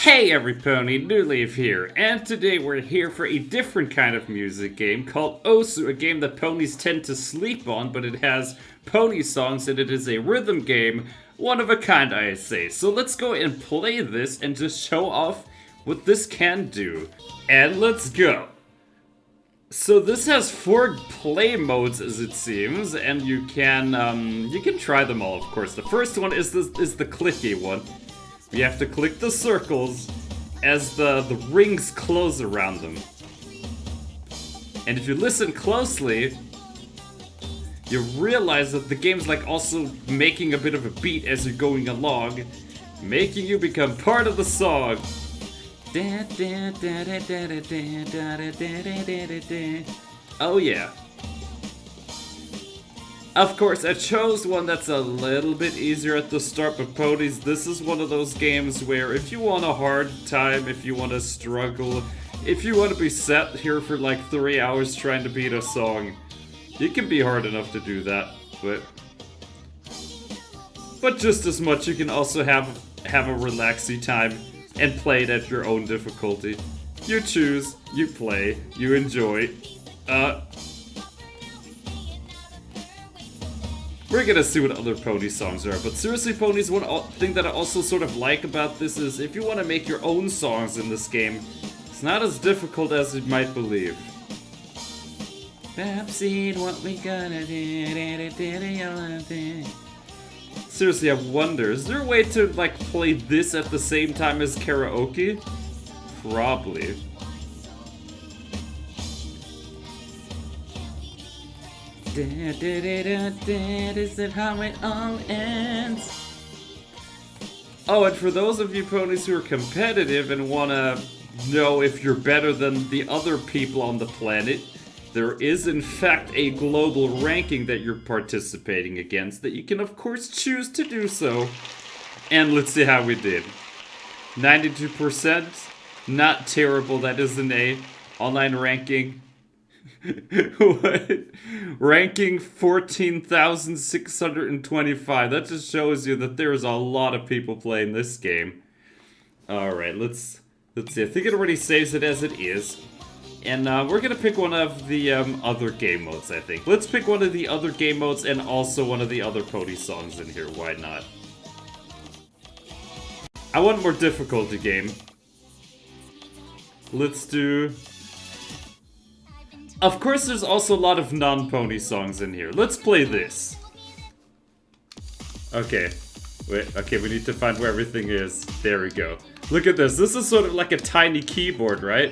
Hey every pony, Newleaf here, and today we're here for a different kind of music game called OSU, a game that ponies tend to sleep on, but it has pony songs and it is a rhythm game, one of a kind I say. So let's go and play this and just show off what this can do. And let's go! So this has 4 play modes as it seems, and you can try them all of course. The first one is the clicky one. You have to click the circles as the rings close around them. And if you listen closely, you realize that the game's like also making a bit of a beat as you're going along, making you become part of the song. Oh yeah. Of course, I chose one that's a little bit easier at the start, but ponies, this is one of those games where if you want a hard time, if you want to struggle, if you want to be sat here for like 3 hours trying to beat a song, it can be hard enough to do that, but just as much you can also have a relaxing time and play it at your own difficulty. You choose, you play, you enjoy. We're gonna see what other pony songs are, but seriously ponies, one thing that I also sort of like about this is if you want to make your own songs in this game, it's not as difficult as you might believe. What we gonna do? Seriously, I wonder, is there a way to like play this at the same time as karaoke? Probably. Is it how it all ends? Oh, and for those of you ponies who are competitive and want to know if you're better than the other people on the planet, there is in fact a global ranking that you're participating against that you can of course choose to do so. And let's see how we did. 92%, not terrible, that is an A. Online ranking. What? Ranking 14,625. That just shows you that there's a lot of people playing this game. Alright, let's see. I think it already saves it as it is. And we're gonna pick one of the other game modes, I think. Let's pick one of the other game modes and also one of the other pony songs in here. Why not? I want more difficulty game. Let's do... Of course, there's also a lot of non-pony songs in here. Let's play this. Okay. Wait, okay, we need to find where everything is. There we go. Look at this. This is sort of like a tiny keyboard, right?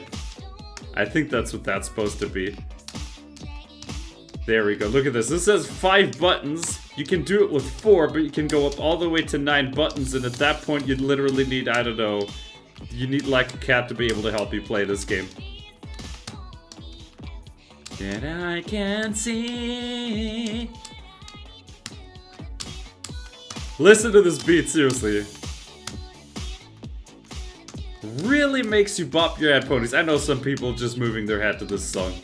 I think that's what that's supposed to be. There we go. Look at this. This has 5 buttons. You can do it with 4, but you can go up all the way to 9 buttons, and at that point, you'd literally need, I don't know, you need like a cat to be able to help you play this game. That I can see. Listen to this beat, seriously. Really makes you bop your head, ponies. I know some people just moving their head to this song.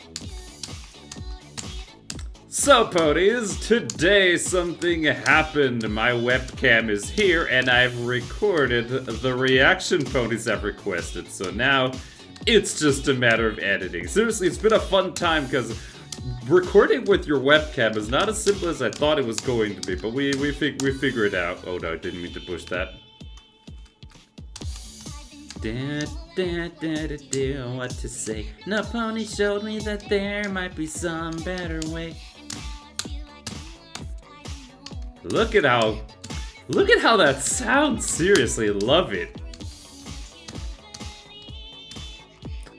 So, ponies, today something happened. My webcam is here and I've recorded the reaction ponies have requested. So now it's just a matter of editing. Seriously, it's been a fun time because recording with your webcam is not as simple as I thought it was going to be, but we figure it out. Oh no, I didn't mean to push that. What to say? No pony showed me that there might be some better way. Look at how that sounds. Seriously, love it.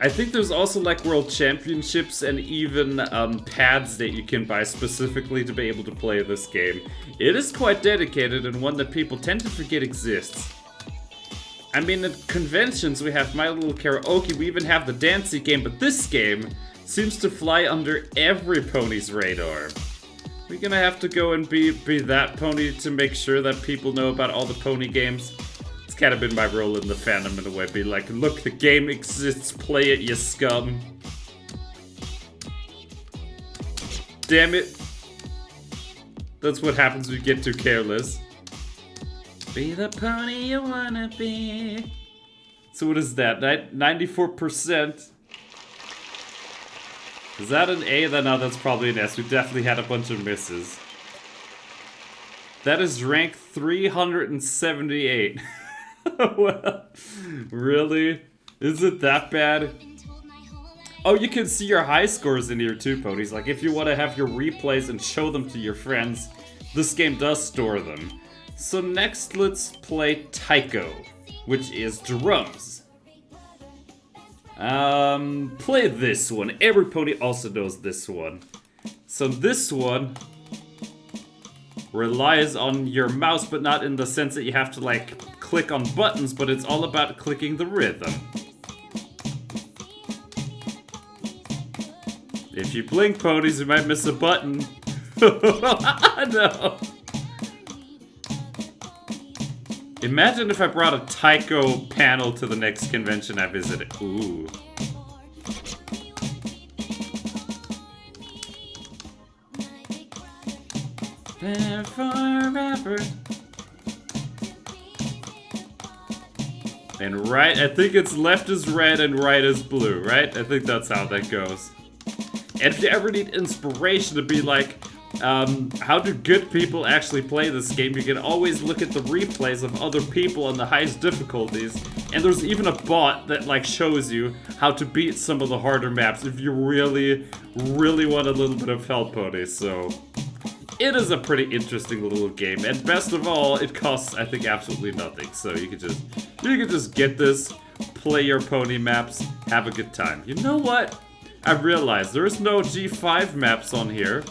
I think there's also like world championships and even pads that you can buy specifically to be able to play this game. It is quite dedicated and one that people tend to forget exists. I mean, at conventions we have My Little Karaoke, we even have the dancing game, but this game seems to fly under every pony's radar. We're gonna have to go and be that pony to make sure that people know about all the pony games. It's kind of been my role in the fandom in a way, be like, look, the game exists, play it, you scum. Damn it. That's what happens when you get too careless. Be the pony you wanna be. So what is that? 94%? Is that an A? Then no, that's probably an S. We definitely had a bunch of misses. That is rank 378. Well, really? Is it that bad? Oh, you can see your high scores in here too, Ponies. Like, if you want to have your replays and show them to your friends, this game does store them. So next, let's play Taiko, which is drums. Play this one. Every pony also knows this one. So this one relies on your mouse, but not in the sense that you have to, like, click on buttons, but it's all about clicking the rhythm. If you blink, ponies, you might miss a button. No. Imagine if I brought a Taiko panel to the next convention I visited. Ooh. There forever. And right, I think it's left is red and right is blue, right? I think that's how that goes. And if you ever need inspiration to be like, how do good people actually play this game, you can always look at the replays of other people on the highest difficulties. And there's even a bot that like shows you how to beat some of the harder maps if you really, really want a little bit of help, ponies. So it is a pretty interesting little game. And best of all, it costs, I think, absolutely nothing. So you can just get this, play your pony maps, have a good time. You know what? I realized there's no G5 maps on here.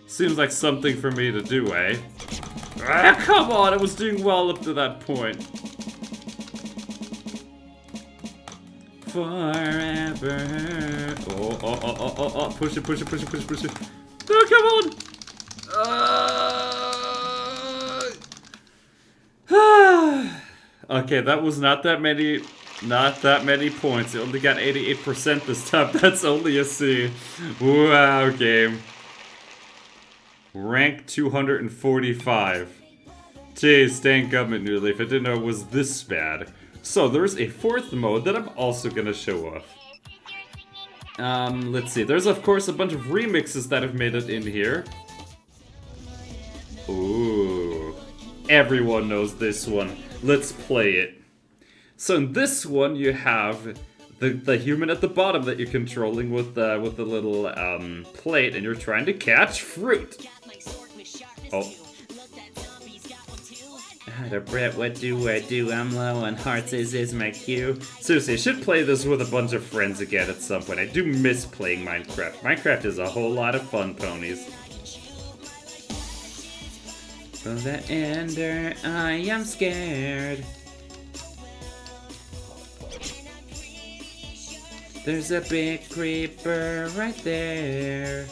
Seems like something for me to do, eh? Ah, come on, I was doing well up to that point. Forever. Oh. Push it. Oh, come on! Okay, that was not that many points. It only got 88% this time. That's only a C. Wow, game. Rank 245. Jeez, dang government New Leaf. I didn't know it was this bad. So there's a fourth mode that I'm also gonna show off. Let's see. There's of course a bunch of remixes that have made it in here. Ooh. Everyone knows this one. Let's play it. So in this one you have the human at the bottom that you're controlling with the little plate, and you're trying to catch fruit. Oh. Out of breath, what do I do? I'm low on hearts, is my cue. Seriously, I should play this with a bunch of friends again at some point. I do miss playing Minecraft. Minecraft is a whole lot of fun, ponies. For the ender, I am scared. There's a big creeper right there.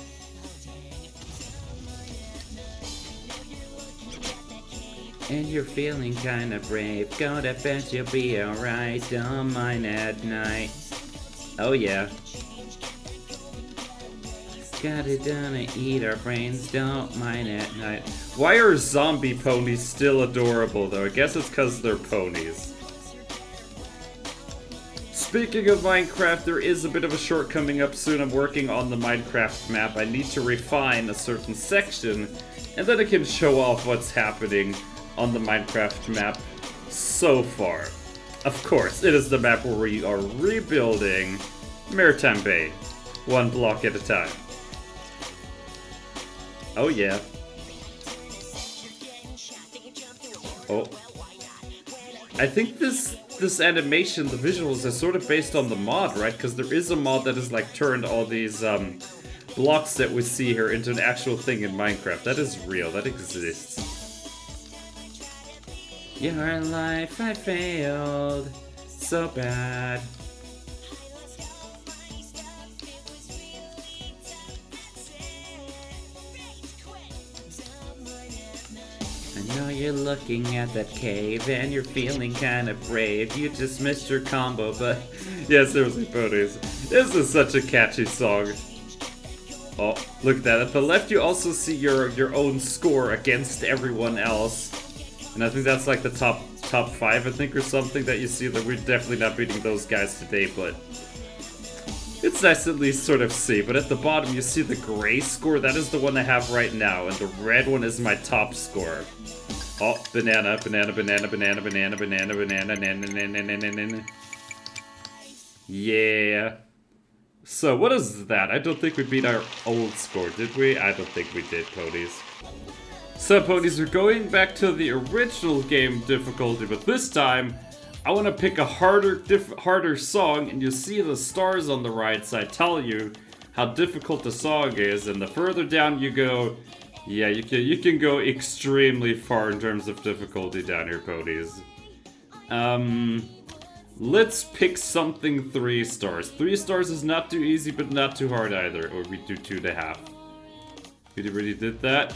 And you're feeling kinda brave. Gonna bet you'll be alright. Don't mind at night. Oh yeah. Got it done to eat our brains. Don't mind at night. Why are zombie ponies still adorable though? I guess it's because they're ponies. Speaking of Minecraft, there is a bit of a short coming up soon. I'm working on the Minecraft map. I need to refine a certain section, and then I can show off what's happening on the Minecraft map so far. Of course, it is the map where we are rebuilding Maritime Bay, one block at a time. Oh yeah. Oh. I think this animation, the visuals, is sort of based on the mod, right? Because there is a mod that has like turned all these blocks that we see here into an actual thing in Minecraft. That is real, that exists. Your life, I failed so bad. I know you're looking at that cave and you're feeling kind of brave. You just missed your combo, but yeah, seriously, ponies. This is such a catchy song. Oh, look at that. At the left, you also see your own score against everyone else. And I think that's like the top top 5, I think, or something, that you see that we're definitely not beating those guys today, but it's nice to at least sort of see. But at the bottom, you see the gray score. That is the one I have right now, and the red one is my top score. Oh, banana, banana, banana, banana, banana, banana, banana, banana. Yeah. So, what is that? I don't think we beat our old score, did we? I don't think we did, ponies. So, ponies, we're going back to the original game difficulty, but this time, I want to pick a harder song, and you see the stars on the right side tell you how difficult the song is, and the further down you go, yeah, you can go extremely far in terms of difficulty down here, ponies. Let's pick something 3 stars. 3 stars is not too easy, but not too hard either. Or we do 2.5. We already did that.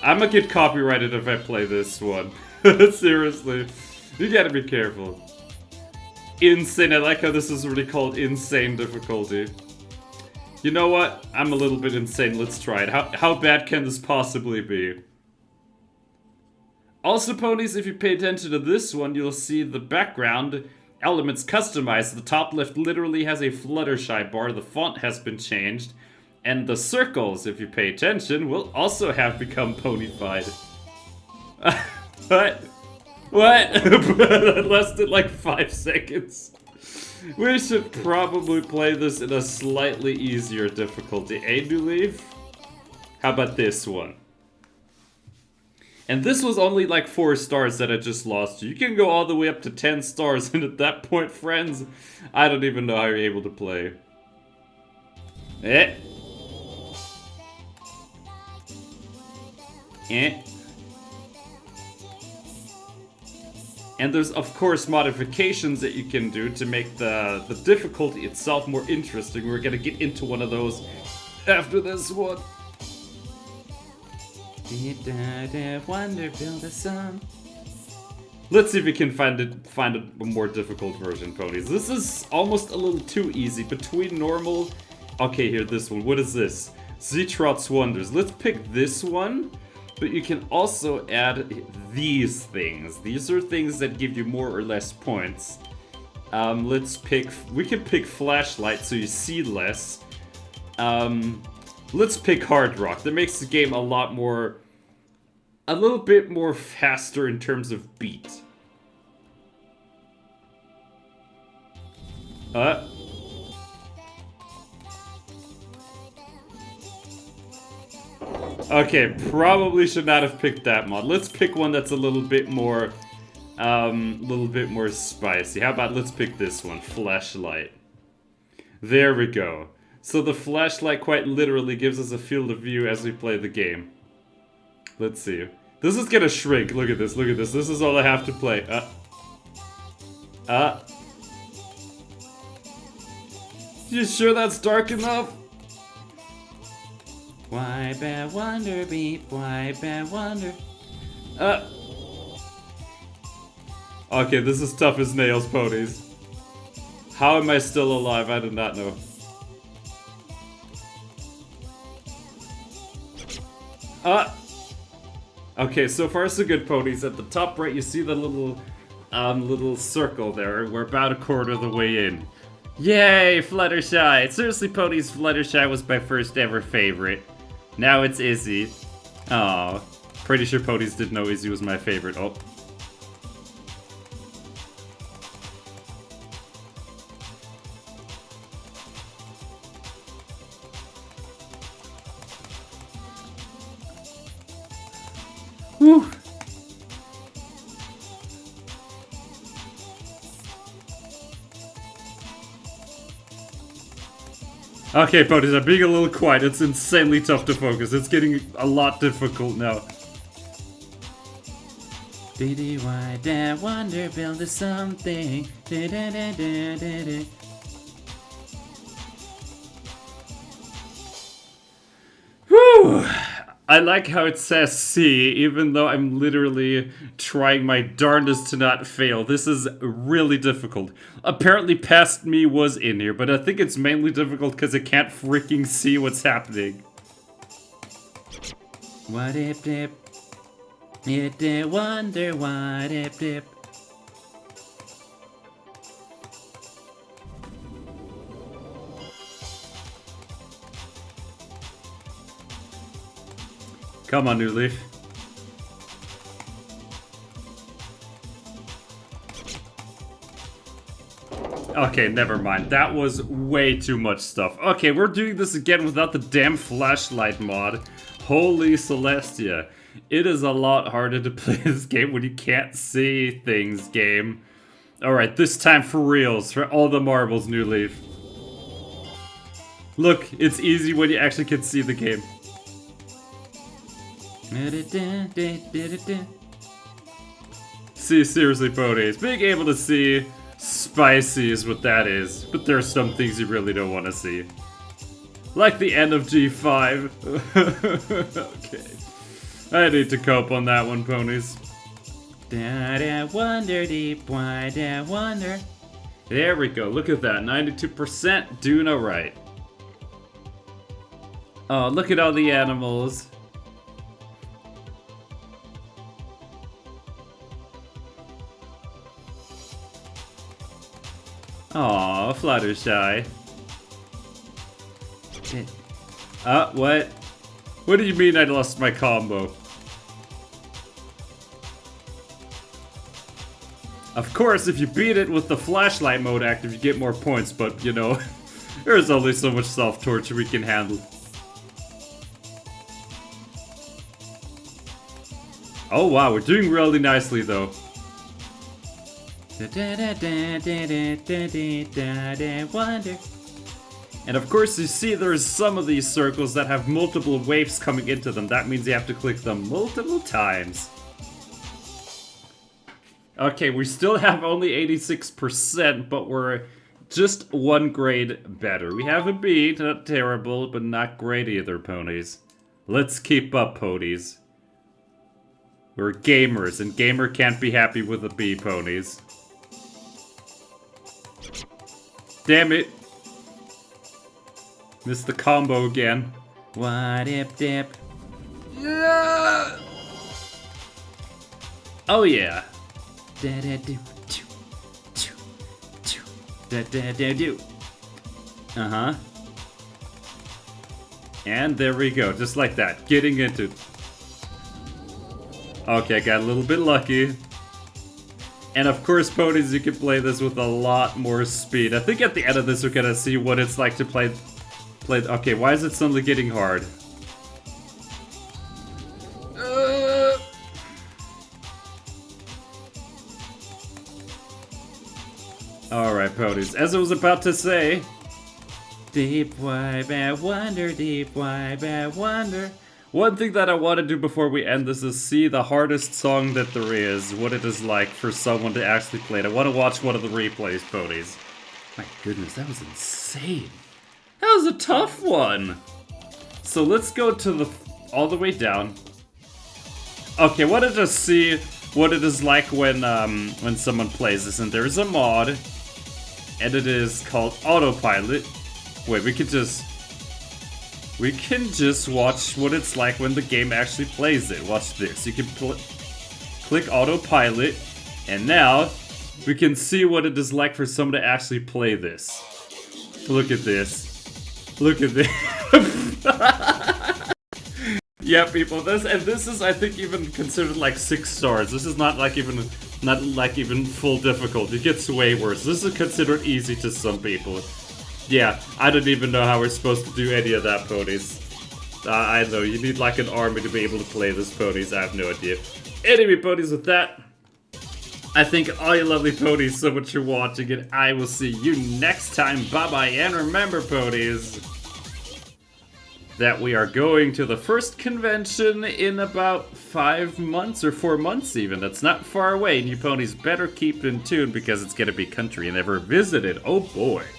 I'm gonna get copyrighted if I play this one. Seriously. You gotta be careful. Insane. I like how this is really called insane difficulty. You know what? I'm a little bit insane. Let's try it. How bad can this possibly be? Also, ponies, if you pay attention to this one, you'll see the background elements customized. The top left literally has a Fluttershy bar. The font has been changed. And the circles, if you pay attention, will also have become ponified. What? What? That lasted like 5 seconds. We should probably play this in a slightly easier difficulty. New Leaf? How about this one? And this was only like 4 stars that I just lost. You can go all the way up to 10 stars, and at that point, friends, I don't even know how you're able to play. Eh. And there's, of course, modifications that you can do to make the difficulty itself more interesting. We're gonna get into one of those after this one. Let's see if we can find a more difficult version, ponies. This is almost a little too easy. Between normal... Okay, here, this one. What is this? Zetrot's Wonders. Let's pick this one. But you can also add these things. These are things that give you more or less points. Let's pick... We can pick Flashlight so you see less. Let's pick Hard Rock. That makes the game a little bit more faster in terms of beat. Okay, probably should not have picked that mod. Let's pick one that's a little bit more spicy. How about let's pick this one, Flashlight. There we go. So the flashlight quite literally gives us a field of view as we play the game. Let's see. This is gonna shrink. Look at this, look at this. This is all I have to play. You sure that's dark enough? Why bad wonder beep, why bad wonder? Okay, this is tough as nails, ponies. How am I still alive? I do not know. Okay, so far so good, ponies. At the top right, you see the little circle there. We're about a quarter of the way in. Yay, Fluttershy! Seriously, ponies, Fluttershy was my first ever favorite. Now it's Izzy. Aw. Pretty sure ponies didn't know Izzy was my favorite. Oh. Whew. Okay, ponies, I'm being a little quiet. It's insanely tough to focus. It's getting a lot difficult now. Diddy, why dad wonder build us something? Whew! I like how it says C, even though I'm literally trying my darndest to not fail. This is really difficult. Apparently Past Me was in here, but I think it's mainly difficult because I can't freaking see what's happening. What if dip? It wonder what if dip. Come on, New Leaf. Okay, never mind. That was way too much stuff. Okay, we're doing this again without the damn flashlight mod. Holy Celestia. It is a lot harder to play this game when you can't see things, game. Alright, this time for reals. For all the marbles, New Leaf. Look, it's easy when you actually can see the game. See, seriously, ponies. Being able to see spicy is what that is. But there are some things you really don't want to see. Like the end of G5. Okay. I need to cope on that one, ponies. Wonder deep, wonder. There we go. Look at that. 92% doing alright. Oh, look at all the animals. Aw, Fluttershy. What? What do you mean I lost my combo? Of course, if you beat it with the flashlight mode active, you get more points, but, you know, there's only so much self-torture we can handle. Oh wow, we're doing really nicely, though. Wonder. And of course you see there's some of these circles that have multiple waves coming into them. That means you have to click them multiple times. Okay, we still have only 86%, but we're just one grade better. We have a B, not terrible, but not great either, ponies. Let's keep up, ponies. We're gamers, and gamer can't be happy with a B, ponies. Damn it. Missed the combo again. What if dip? Yeah! Oh yeah. Da da do do do do da da da do. Uh-huh. And there we go, just like that. Getting into. Okay, got a little bit lucky. And of course, ponies, you can play this with a lot more speed. I think at the end of this, we're gonna see what it's like to play. Okay, why is it suddenly getting hard? Alright, ponies. As I was about to say, deep wide bad wonder, deep wide bad wonder. One thing that I want to do before we end this is see the hardest song that there is, what it is like for someone to actually play it. I want to watch one of the replays, ponies. My goodness, that was insane. That was a tough one. So let's go to the all the way down. Okay, I wanted to see what it is like when someone plays this, and there's a mod, and it is called Autopilot. Wait, we can just watch what it's like when the game actually plays it. Watch this. You can click Autopilot, and now we can see what it is like for someone to actually play this. Look at this. Look at this. Yeah, people, this is, I think, even considered like 6 stars. This is not like even full difficulty. It gets way worse. This is considered easy to some people. Yeah, I don't even know how we're supposed to do any of that, ponies. I know, you need like an army to be able to play this, ponies. I have no idea. Anyway, ponies, with that, I thank all you lovely ponies so much for watching, and I will see you next time. Bye-bye, and remember, ponies, that we are going to the first convention in about 5 months, or 4 months even. That's not far away, and you ponies better keep in tune because it's going to be country you never visited. Oh boy.